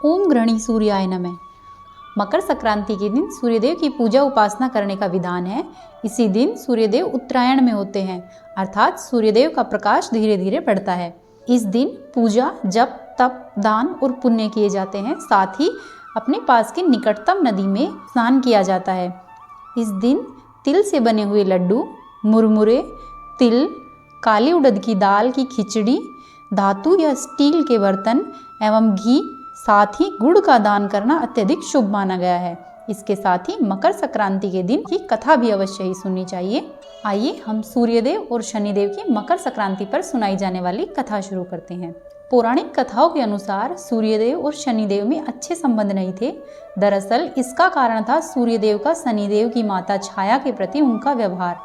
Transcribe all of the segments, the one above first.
ओम गृहणी सूर्याय नमः। मकर संक्रांति के दिन सूर्यदेव की पूजा उपासना करने का विधान है। इसी दिन सूर्यदेव उत्तरायण में होते हैं, अर्थात सूर्यदेव का प्रकाश धीरे धीरे बढ़ता है। इस दिन पूजा, जप, तप, दान और पुण्य किए जाते हैं। साथ ही अपने पास की निकटतम नदी में स्नान किया जाता है। इस दिन तिल से बने हुए लड्डू, मुरमुरे, तिल, काली उड़द की दाल की खिचड़ी, धातु या स्टील के बर्तन एवं घी, साथ ही गुड़ का दान करना अत्यधिक शुभ माना गया है। इसके साथ ही मकर संक्रांति के दिन की कथा भी अवश्य ही सुननी चाहिए। आइए हम सूर्यदेव और शनिदेव की मकर संक्रांति पर सुनाई जाने वाली कथा शुरू करते हैं। पौराणिक कथाओं के अनुसार सूर्यदेव और शनिदेव में अच्छे संबंध नहीं थे। दरअसल इसका कारण था सूर्यदेव का शनिदेव की माता छाया के प्रति उनका व्यवहार।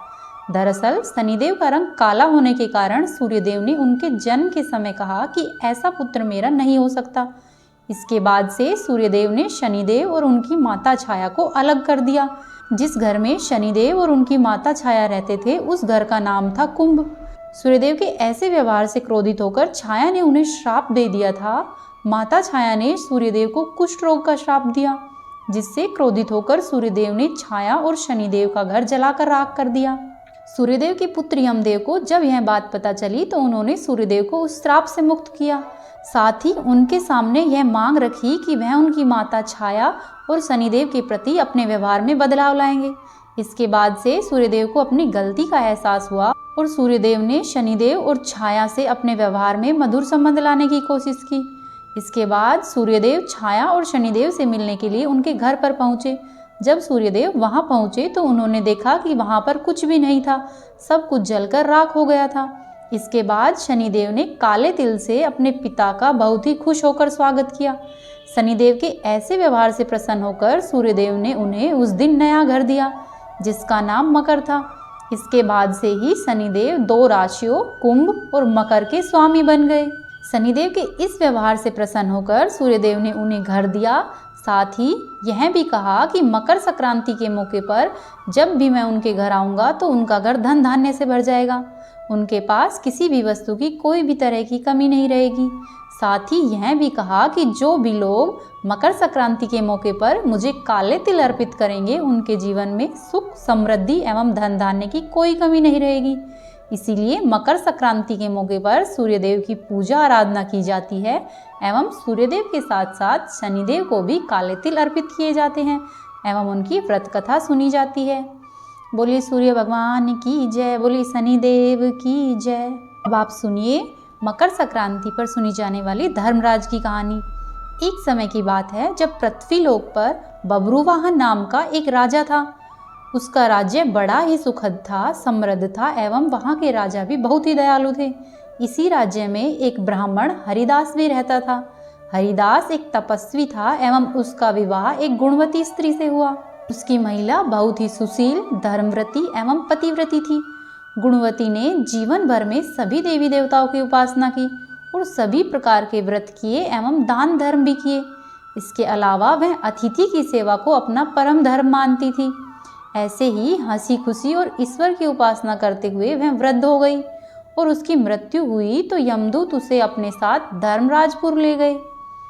दरअसल शनिदेव का रंग काला होने के कारण सूर्यदेव ने उनके जन्म के समय कहा कि ऐसा पुत्र मेरा नहीं हो सकता। इसके बाद से सूर्यदेव ने शनिदेव और उनकी माता छाया को अलग कर दिया। जिस घर में शनिदेव और उनकी माता छाया रहते थे उस घर का नाम था कुंभ। सूर्यदेव के ऐसे व्यवहार से क्रोधित होकर छाया ने उन्हें श्राप दे दिया था। माता छाया ने सूर्यदेव को कुष्ठ रोग का श्राप दिया, जिससे क्रोधित होकर सूर्यदेव ने छाया और शनिदेव का घर जलाकर राख कर दिया। सूर्यदेव के पुत्र यमदेव को जब यह बात पता चली तो उन्होंने सूर्यदेव को उस श्राप से मुक्त किया। साथ ही उनके सामने यह मांग रखी कि वह उनकी माता छाया और शनिदेव के प्रति अपने व्यवहार में बदलाव लाएंगे। इसके बाद से सूर्यदेव को अपनी गलती का एहसास हुआ और सूर्यदेव ने शनिदेव और छाया से अपने व्यवहार में मधुर संबंध लाने की कोशिश की। इसके बाद सूर्यदेव छाया और शनिदेव से मिलने के लिए उनके घर पर पहुंचे। जब सूर्यदेव वहां पहुंचे तो उन्होंने देखा कि वहां पर कुछ भी नहीं था, सब कुछ जलकर राख हो गया था। इसके बाद शनिदेव ने काले तिल से अपने पिता का बहुत ही खुश होकर स्वागत किया। शनिदेव के ऐसे व्यवहार से प्रसन्न होकर सूर्यदेव ने उन्हें उस दिन नया घर दिया, जिसका नाम मकर था। इसके बाद से ही शनिदेव दो राशियों कुंभ और मकर के स्वामी बन गए। शनिदेव के इस व्यवहार से प्रसन्न होकर सूर्यदेव ने उन्हें घर दिया। साथ ही यह भी कहा कि मकर संक्रांति के मौके पर जब भी मैं उनके घर आऊँगा तो उनका घर धन धान्य से भर जाएगा। उनके पास किसी भी वस्तु की कोई भी तरह की कमी नहीं रहेगी। साथ ही यह भी कहा कि जो भी लोग मकर संक्रांति के मौके पर मुझे काले तिल अर्पित करेंगे उनके जीवन में सुख, समृद्धि एवं धन धान्य की कोई कमी नहीं रहेगी। इसीलिए मकर संक्रांति के मौके पर सूर्यदेव की पूजा आराधना की जाती है एवं सूर्यदेव के साथ साथ शनिदेव को भी काले तिल अर्पित किए जाते हैं एवं उनकी व्रत कथा सुनी जाती है। बोलिए सूर्य भगवान की जय, बोलिए शनिदेव की जय। अब आप सुनिए मकर संक्रांति पर सुनी जाने वाली धर्मराज की कहानी। एक समय की बात है जब पृथ्वीलोक पर बब्रुवाहन नाम का एक राजा था। उसका राज्य बड़ा ही सुखद था, समृद्ध था एवं वहाँ के राजा भी बहुत ही दयालु थे। इसी राज्य में एक ब्राह्मण हरिदास भी रहता था। हरिदास एक तपस्वी था एवं उसका विवाह एक गुणवती स्त्री से हुआ। उसकी महिला बहुत ही सुशील, धर्मव्रती एवं पतिव्रती थी। गुणवती ने जीवन भर में सभी देवी देवताओं की उपासना की और सभी प्रकार के व्रत किए एवं दान धर्म भी किए। इसके अलावा वह अतिथि की सेवा को अपना परम धर्म मानती थी। ऐसे ही हंसी खुशी और ईश्वर की उपासना करते हुए वह वृद्ध हो गई और उसकी मृत्यु हुई तो यमदूत उसे अपने साथ धर्मराजपुर ले गए।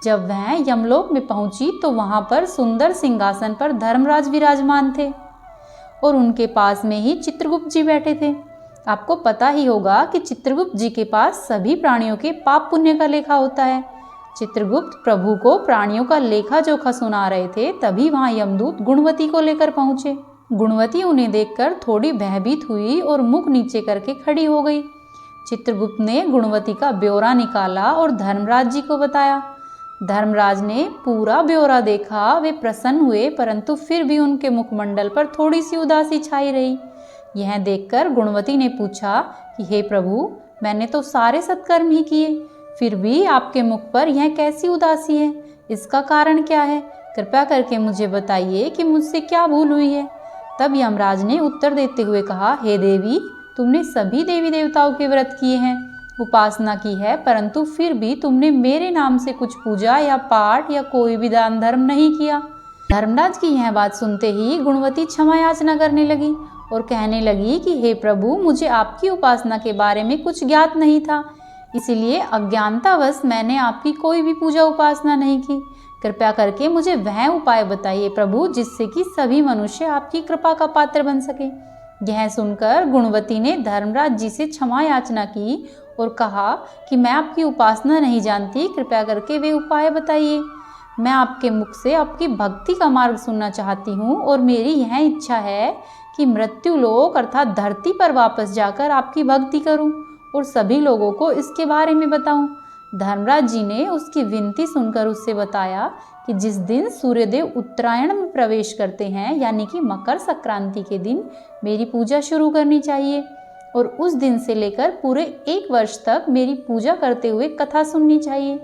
जब वह यमलोक में पहुंची तो वहां पर सुंदर सिंहासन पर धर्मराज विराजमान थे और उनके पास में ही चित्रगुप्त जी बैठे थे। आपको पता ही होगा कि चित्रगुप्त जी के पास सभी प्राणियों के पाप पुण्य का लेखा होता है। चित्रगुप्त प्रभु को प्राणियों का लेखा जोखा सुना रहे थे, तभी वहां यमदूत गुणवती को लेकर पहुंचे। गुणवती उन्हें देखकर थोड़ी भयभीत हुई और मुख नीचे करके खड़ी हो गई। चित्रगुप्त ने गुणवती का ब्यौरा निकाला और धर्मराज जी को बताया। धर्मराज ने पूरा ब्यौरा देखा, वे प्रसन्न हुए, परंतु फिर भी उनके मुखमंडल पर थोड़ी सी उदासी छाई रही। यह देखकर गुणवती ने पूछा कि हे प्रभु, मैंने तो सारे सत्कर्म ही किए, फिर भी आपके मुख पर यह कैसी उदासी है? इसका कारण क्या है? कृपया करके मुझे बताइए कि मुझसे क्या भूल हुई है। तब यमराज ने उत्तर देते हुए कहा, हे देवी, तुमने सभी देवी देवताओं के व्रत किए हैं, उपासना की है, परंतु फिर भी तुमने मेरे नाम से कुछ पूजा या पाठ या कोई भी दान धर्म नहीं किया। धर्मराज की यह बात सुनते ही गुणवती क्षमा याचना करने लगी और कहने लगी कि हे प्रभु, मुझे आपकी उपासना के बारे में कुछ ज्ञात नहीं था, इसीलिए अज्ञानतावश मैंने आपकी कोई भी पूजा उपासना नहीं की। कृपया करके मुझे वह उपाय बताइए प्रभु, जिससे कि सभी मनुष्य आपकी कृपा का पात्र बन सके। यह सुनकर गुणवती ने धर्मराज जी से क्षमा याचना की और कहा कि मैं आपकी उपासना नहीं जानती, कृपया करके वे उपाय बताइए। मैं आपके मुख से आपकी भक्ति का मार्ग सुनना चाहती हूँ और मेरी यह इच्छा है कि मृत्यु लोक अर्थात धरती पर वापस जाकर आपकी भक्ति करूं और सभी लोगों को इसके बारे में बताऊं। धर्मराज जी ने उसकी विनती सुनकर उससे बताया कि जिस दिन सूर्यदेव उत्तरायण में प्रवेश करते हैं, यानी कि मकर संक्रांति के दिन मेरी पूजा शुरू करनी चाहिए और उस दिन से लेकर पूरे 1 वर्ष तक मेरी पूजा करते हुए कथा सुननी चाहिए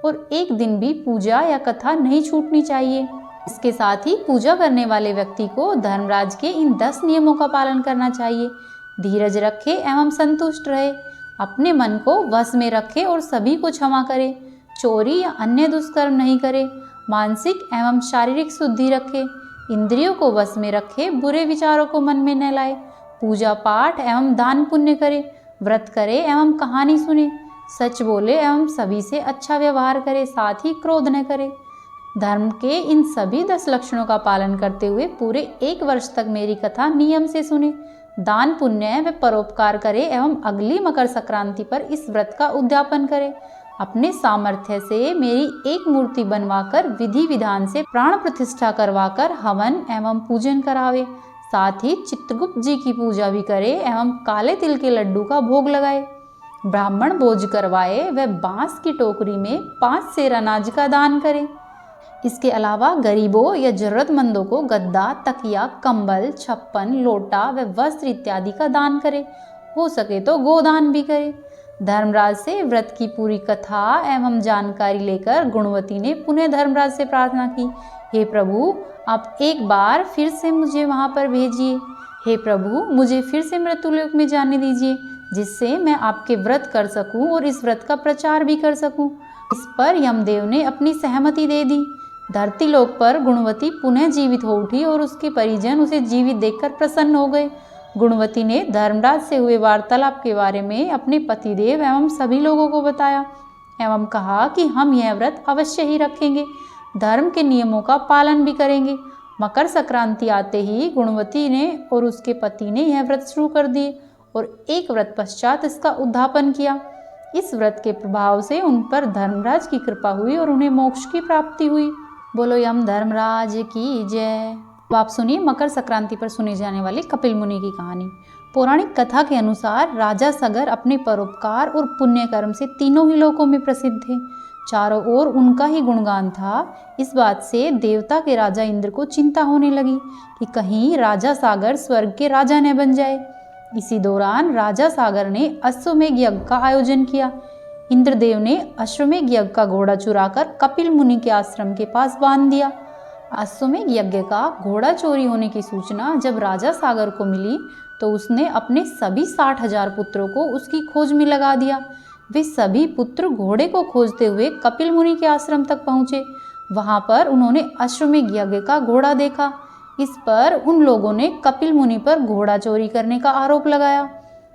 और एक दिन भी पूजा या कथा नहीं छूटनी चाहिए। इसके साथ ही पूजा करने वाले व्यक्ति को धर्मराज के इन 10 नियमों का पालन करना चाहिए। धीरज रखे एवं संतुष्ट रहे, अपने मन को वश में रखे और सभी को क्षमा करे, चोरी या अन्य दुष्कर्म नहीं करे, मानसिक एवं शारीरिक शुद्धि रखे, इंद्रियों को वश में रखे, बुरे विचारों को मन में न लाए, पूजा पाठ एवं दान पुण्य करे, व्रत करे एवं कहानी सुने, सच बोले एवं सभी से अच्छा व्यवहार करे, साथ ही क्रोध न करे। धर्म के इन सभी 10 लक्षणों का पालन करते हुए पूरे 1 वर्ष तक मेरी कथा नियम से सुने, दान पुण्य व परोपकार करे एवं अगली मकर संक्रांति पर इस व्रत का उद्यापन करे। अपने सामर्थ्य से मेरी एक मूर्ति बनवाकर विधि विधान से प्राण प्रतिष्ठा करवाकर हवन एवं पूजन करावे, साथ ही चित्रगुप्त जी की पूजा भी करे एवं काले तिल के लड्डू का भोग लगाए, ब्राह्मण भोज करवाए व बांस की टोकरी में 5 सेर अनाज का दान करे। इसके अलावा गरीबों या जरूरतमंदों को गद्दा, तकिया, कंबल, छप्पन, लोटा व वस्त्र इत्यादि का दान करे। हो सके तो गोदान भी करे। धर्मराज से व्रत की पूरी कथा एवं जानकारी लेकर गुणवती ने पुनः धर्मराज से प्रार्थना की, हे प्रभु, आप एक बार फिर से मुझे वहां पर भेजिए। हे प्रभु, मुझे फिर से मृत्युलोक में जाने दीजिए, जिससे मैं आपके व्रत कर सकूं और इस व्रत का प्रचार भी कर सकूं। इस पर यमदेव ने अपनी सहमति दे दी। धरती लोक पर गुणवती पुनः जीवित हो उठी और उसके परिजन उसे जीवित देखकर प्रसन्न हो गए। गुणवती ने धर्मराज से हुए वार्तालाप के बारे में अपने पतिदेव एवं सभी लोगों को बताया एवं कहा कि हम यह व्रत अवश्य ही रखेंगे, धर्म के नियमों का पालन भी करेंगे। मकर संक्रांति आते ही गुणवती ने और उसके पति ने यह व्रत शुरू कर दिए और 1 व्रत पश्चात इसका उद्यापन किया। इस व्रत के प्रभाव से उन पर धर्मराज की कृपा हुई और उन्हें मोक्ष की प्राप्ति हुई। बोलो यम धर्मराज की जय। अब आप सुनिए मकर संक्रांति पर सुनी जाने वाली कपिल मुनि की कहानी। पौराणिक कथा के अनुसार राजा सगर अपने परोपकार और पुण्य कर्म से तीनों ही लोकों में प्रसिद्ध थे। चारों ओर उनका ही गुणगान था। इस बात से देवता के राजा इंद्र को चिंता होने लगी कि कहीं राजा सागर स्वर्ग के राजा न बन जाए। इसी दौरान राजा सागर ने अश्वमेध यज्ञ का आयोजन किया। इंद्रदेव ने अश्वमेध यज्ञ का घोड़ा चुराकर कपिल मुनि के आश्रम के पास बांध दिया। अश्वमेध यज्ञ का घोड़ा चोरी होने की सूचना जब राजा सागर को मिली तो उसने अपने सभी 60,000 पुत्रों को उसकी खोज में लगा दिया। वे सभी पुत्र घोड़े को खोजते हुए कपिल मुनि के आश्रम तक पहुँचे। वहाँ पर उन्होंने अश्वमेध यज्ञ का घोड़ा देखा। इस पर उन लोगों ने कपिल मुनि पर घोड़ा चोरी करने का आरोप लगाया।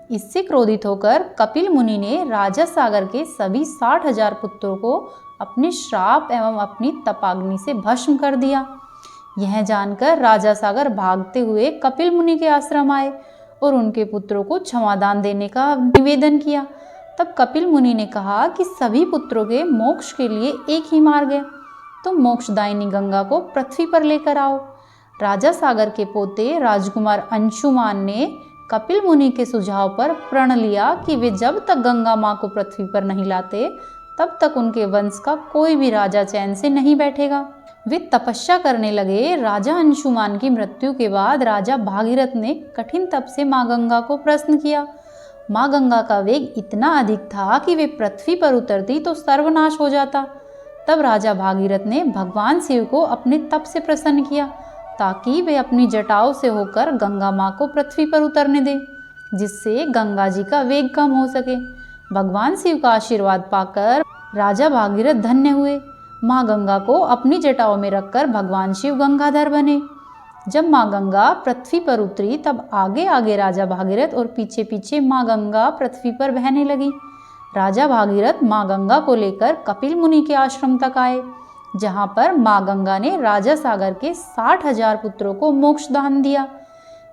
इससे क्रोधित होकर कपिल मुनि ने राजा सागर के सभी 60,000 पुत्रों को अपने श्राप एवं अपनी तपाग्नि से भस्म कर दिया। यह जानकर राजा सागर भागते हुए कपिल मुनि के आश्रम आए और उनके पुत्रों को क्षमादान देने का निवेदन किया। तब कपिल मुनि ने कहा कि सभी पुत्रों के मोक्ष के लिए एक ही मार्ग है, तुम मोक्षदायिनी गंगा को पृथ्वी पर लेकर आओ। राजा सागर के पोते राजकुमार अंशुमान ने कपिल मुनि के सुझाव पर प्रण लिया कि वे जब तक गंगा माँ को पृथ्वी पर नहीं लाते तब तक उनके वंश का कोई भी राजा चैन से नहीं बैठेगा। वे तपस्या करने लगे। राजा अंशुमान की मृत्यु के बाद राजा भागीरथ ने कठिन तप से माँ गंगा को प्रसन्न किया। माँ गंगा का वेग इतना अधिक था कि वे पृथ्वी पर उतरती तो सर्वनाश हो जाता। तब राजा भागीरथ ने भगवान शिव को अपने तप से प्रसन्न किया ताकि वे अपनी जटाओं से होकर गंगा माँ को पृथ्वी पर उतरने दें, जिससे गंगा जी का वेग कम हो सके। भगवान शिव का आशीर्वाद पाकर राजा भागीरथ धन्य हुए। माँ गंगा को अपनी जटाओं में रखकर भगवान शिव गंगाधर बने। जब माँ गंगा पृथ्वी पर उतरी तब आगे आगे राजा भागीरथ और पीछे पीछे माँ गंगा पृथ्वी पर बहने लगी। राजा भागीरथ माँ गंगा को लेकर कपिल मुनि के आश्रम तक आए। जहाँ पर माँ गंगा ने राजा सागर के 60,000 पुत्रों को मोक्ष दान दिया।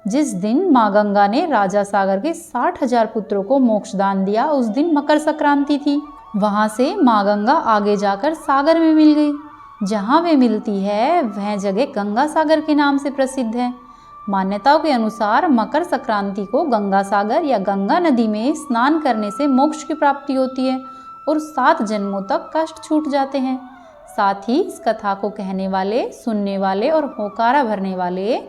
जिस दिन माँ गंगा ने राजा सागर के 60,000 पुत्रों को मोक्ष दान दिया, उस दिन मकर संक्रांति थी। वहाँ से माँ गंगा आगे जाकर सागर में मिल गई। जहाँ वे मिलती है वह जगह गंगा सागर के नाम से प्रसिद्ध है। मान्यताओं के अनुसार मकर संक्रांति को गंगा सागर या गंगा नदी में स्नान करने से मोक्ष की प्राप्ति होती है और 7 जन्मों तक कष्ट छूट जाते हैं। साथ ही इस कथा को कहने वाले, सुनने वाले और होकारा भरने वाले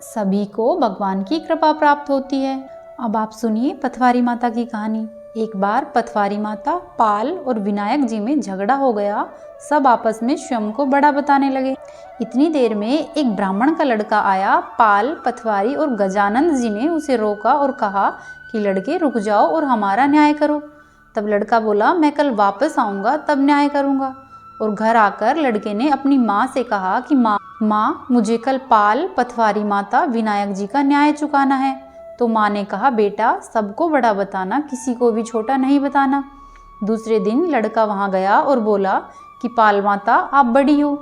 सभी को भगवान की कृपा प्राप्त होती है। अब आप सुनिए पथवारी माता की कहानी। एक बार पथवारी माता, पाल और विनायक जी में झगड़ा हो गया। सब आपस में स्वयं को बड़ा बताने लगे। इतनी देर में एक ब्राह्मण का लड़का आया। पाल, पथवारी और गजानंद जी ने उसे रोका और कहा कि लड़के रुक जाओ और हमारा न्याय करो। तब लड़का बोला, मैं कल वापस आऊँगा तब न्याय करूँगा। और घर आकर लड़के ने अपनी माँ से कहा कि माँ मुझे कल पाल, पथवारी माता, विनायक जी का न्याय चुकाना है। तो माँ ने कहा, बेटा सबको बड़ा बताना, किसी को भी छोटा नहीं बताना। दूसरे दिन लड़का वहाँ गया और बोला कि पाल माता आप बड़ी हो,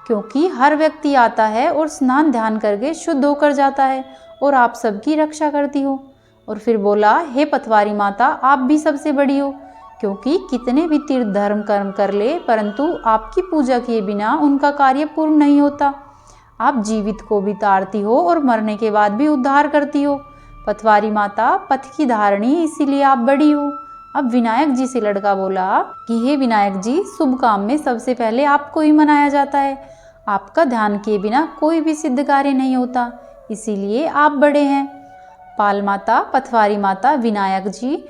क्योंकि हर व्यक्ति आता है और स्नान ध्यान करके शुद्ध होकर जाता है और आप सबकी रक्षा करती हो। और फिर बोला, हे पथवारी माता आप भी सबसे बड़ी हो, क्योंकि कितने भी तीर्थ धर्म कर्म कर ले परंतु आपकी पूजा किए बिना उनका कार्य पूर्ण नहीं होता। आप जीवित को भी तारती हो और मरने के बाद भी उद्धार करती हो। पथवारी माता पथ की धारणी, इसीलिए आप बड़ी हो। अब विनायक जी से लड़का बोला कि हे विनायक जी, शुभ काम में सबसे पहले आपको ही मनाया जाता है। आपका ध्यान किए बिना कोई भी सिद्ध कार्य नहीं होता, इसीलिए आप बड़े हैं। पाल माता, पथवारी माता, विनायक जी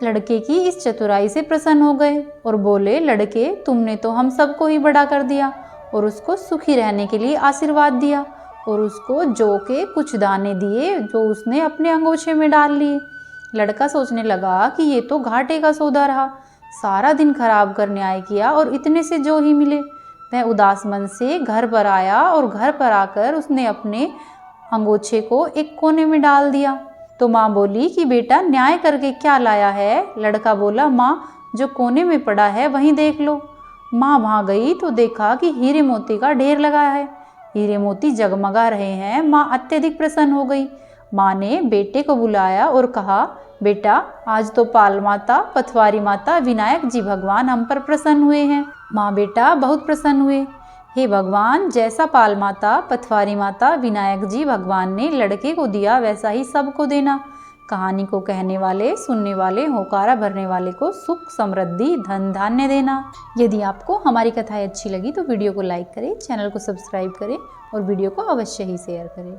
लड़के की इस चतुराई से प्रसन्न हो गए और बोले, लड़के तुमने तो हम सबको ही बड़ा कर दिया और उसको सुखी रहने के लिए आशीर्वाद दिया और उसको जौ के कुछ दाने दिए जो उसने अपने अंगोछे में डाल लिए। लड़का सोचने लगा कि ये तो घाटे का सौदा रहा, सारा दिन खराब कर न्याय किया और इतने से जो ही मिले। वह उदास मन से घर पर आया और घर पर आकर उसने अपने अंगोछे को एक कोने में डाल दिया। तो माँ बोली कि बेटा न्याय करके क्या लाया है? लड़का बोला, माँ जो कोने में पड़ा है वहीं देख लो। माँ वहाँ गई तो देखा कि हीरे मोती का ढेर लगा है, हीरे मोती जगमगा रहे हैं। माँ अत्यधिक प्रसन्न हो गई। माँ ने बेटे को बुलाया और कहा, बेटा आज तो पाल माता, पथवारी माता, विनायक जी भगवान हम पर प्रसन्न हुए हैं। माँ बेटा बहुत प्रसन्न हुए। हे भगवान, जैसा पाल माता, पथवारी माता, विनायक जी भगवान ने लड़के को दिया वैसा ही सबको देना। कहानी को कहने वाले, सुनने वाले, होकारा भरने वाले को सुख, समृद्धि, धन धान्य देना। यदि आपको हमारी कथाएं अच्छी लगी तो वीडियो को लाइक करें, चैनल को सब्सक्राइब करें और वीडियो को अवश्य ही शेयर करें।